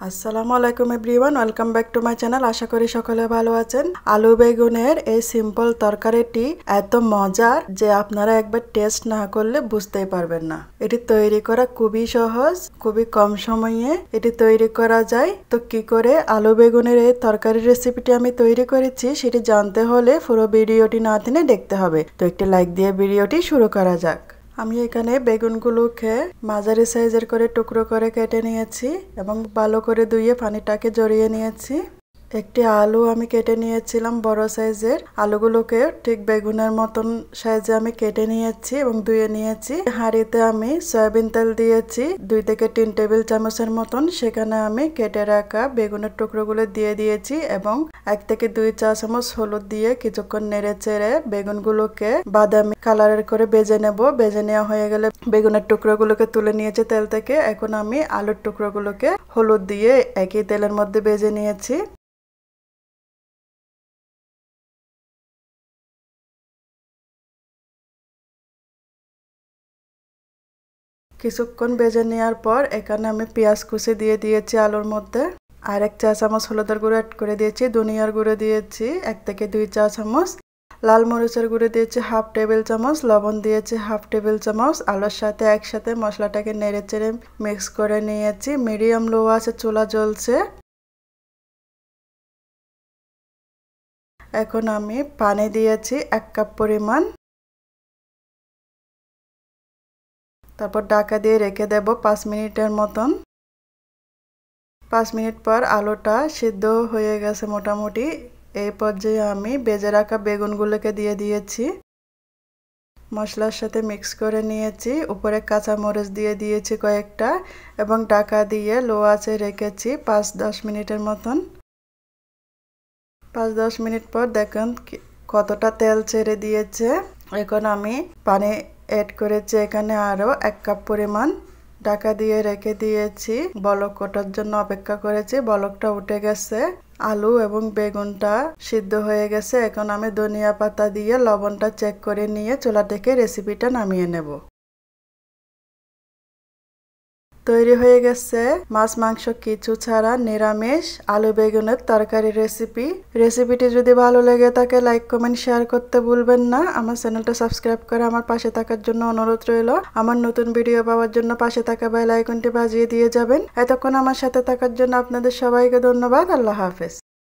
আসসালামু আলাইকুম everyone, welcome back to my channel. আশা করি সকলে ভালো আছেন। আলু বেগুনের এই সিম্পল তরকারিটি এত মজার যে আপনারা একবার টেস্ট না করলে বুঝতেই পারবেন না। এটি তৈরি করা খুবই সহজ, খুবই কম সময়ে এটি তৈরি করা যায়। তো কি করে আলু বেগুনের এই তরকারির রেসিপিটি আমি তৈরি করেছি সেটি জানতে হলে পুরো ভিডিওটি না টেনে দেখতে হবে। তো একটি লাইক দিয়ে ভিডিওটি শুরু করা যাক। আমি এখানে বেগুনগুলোকে মাঝারি সাইজের করে টুকরো করে কেটে নিয়েছি এবং ভালো করে ধুয়ে পানিটাকে ঝরিয়ে নিয়েছি। একটি আলু আমি কেটে নিয়েছিলাম বড় সাইজের। আলুগুলোকে ঠিক বেগুনের মতন সাইজে আমি কেটে নিয়েছি এবং ধুয়ে নিয়েছি। হাঁড়িতে আমি সয়াবিন তেল দিয়েছি 2 থেকে 3 টেবিল চামচের মতন। সেখানে আমি কেটে রাখা বেগুনের টুকরোগুলো দিয়ে দিয়েছি এবং 1 থেকে 2 চা চামচ হলুদ দিয়ে কিছুক্ষণ নেড়ে চেড়ে বেগুনগুলোকে বাদামি কালারের করে ভেজে নেব। ভেজে নেওয়া হয়ে গেলে বেগুনের টুকরোগুলোকে তুলে নিয়েছি তেল থেকে। এখন আমি আলুর টুকরোগুলোকে হলুদ দিয়ে একই তেলের মধ্যে ভেজে নিয়েছি। কিছুক্ষণ ভেজে নেওয়ার পর এখানে আমি পেঁয়াজ কুচি দিয়ে দিয়েছি আলুর মধ্যে। আর 1 চা চামচ হলুদের গুঁড়ো অ্যাড করে দিয়েছি। ধনিয়ার গুঁড়ো দিয়েছি 1 থেকে 2 চা চামচ। লাল মরিচের গুঁড়ো দিয়েছি 1/2 টেবিল চামচ। লবণ দিয়েছি 1/2 টেবিল চামচ। আলুর সাথে একসাথে মশলাটাকে নেড়ে চেড়ে মিক্স করে নিয়েছি। মিডিয়াম লো আছে চুলা জ্বলছে। এখন আমি পানি দিয়েছি 1 কাপ পরিমাণ। তারপর ঢাকা দিয়ে রেখে দেব 5 মিনিটের মতন। 5 মিনিট পর আলুটা সিদ্ধ হয়ে গেছে মোটামুটি। এই পর্যায়ে আমি ভেজে রাখা বেগুনগুলোকে দিয়ে দিয়েছি। মশলার সাথে মিক্স করে নিয়েছি। উপরে কাঁচা মরিচ দিয়ে দিয়েছি কয়েকটা এবং ঢাকা দিয়ে লো আঁচে রেখেছি 5-10 মিনিটের মতন। 5-10 মিনিট পর দেখুন কতটা তেল ছেড়ে দিয়েছে। এখন আমি পানি অ্যাড করেছি এখানে আরও 1 কাপ পরিমাণ। ঢাকা দিয়ে রেখে দিয়েছি। বলক ওঠার জন্য অপেক্ষা করেছি। বলকটা উঠে গেছে। আলু এবং বেগুনটা সিদ্ধ হয়ে গেছে। এখন আমি ধনিয়া পাতা দিয়ে লবণটা চেক করে নিয়ে চুলা থেকে রেসিপিটা নামিয়ে নেব। তৈরি হয়ে গেছে মাছ মাংস কিছু ছাড়া নিরামিষ আলু বেগুনের তরকারি রেসিপি। রেসিপিটি যদি ভালো লেগে থাকে লাইক কমেন্ট শেয়ার করতে ভুলবেন না। আমার চ্যানেলটা সাবস্ক্রাইব করে আমার পাশে থাকার জন্য অনুরোধ রইল। আমার নতুন ভিডিও পাওয়ার জন্য পাশে থাকা বেল আইকনটি বাজিয়ে দিয়ে যাবেন। এতক্ষণ আমার সাথে থাকার জন্য আপনাদের সবাইকে ধন্যবাদ। আল্লাহ হাফেজ।